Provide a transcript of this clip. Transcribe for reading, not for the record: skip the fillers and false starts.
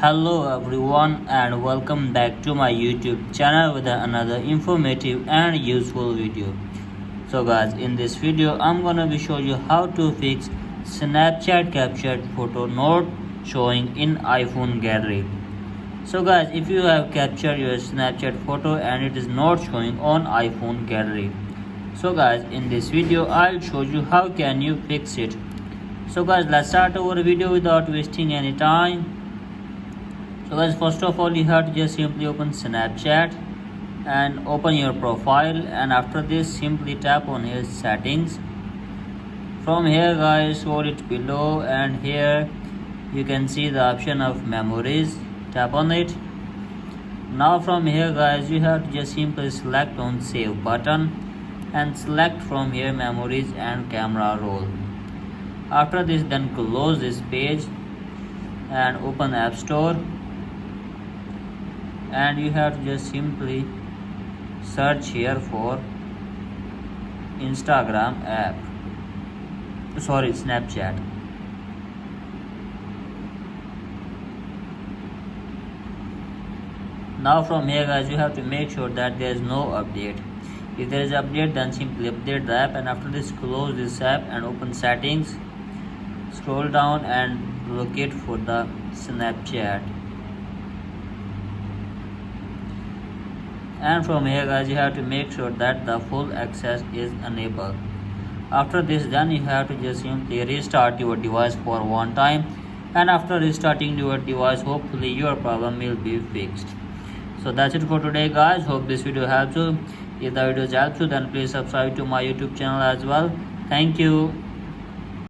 Hello everyone and welcome back to my YouTube channel with another informative and useful video. So guys, in this video I'm gonna be showing you how to fix Snapchat captured photo not showing in iPhone gallery. So guys, if you have captured your Snapchat photo and it is not showing on iPhone gallery. So guys, in this video I'll show you how can you fix it. So guys, let's start our video without wasting any time. So guys, first of all you have to just simply open Snapchat and open your profile, and after this simply tap on here settings. From here guys, scroll it below and here you can see the option of memories. Tap on it. Now from here guys, you have to just simply select on save button and select from here memories and camera roll. After this, then close this page and open App Store, and you have to just simply search here for Snapchat. Now from here guys, you have to make sure that there is no update. If there is update, then simply update the app, and after this close this app and open settings. Scroll down and locate for the Snapchat, and from here guys, you have to make sure that the full access is enabled. After this, then you have to just simply restart your device for one time, and after restarting your device, hopefully your problem will be fixed. So that's it for today guys. Hope this video helps you. If the video helps you, then please subscribe to my YouTube channel as well. Thank you.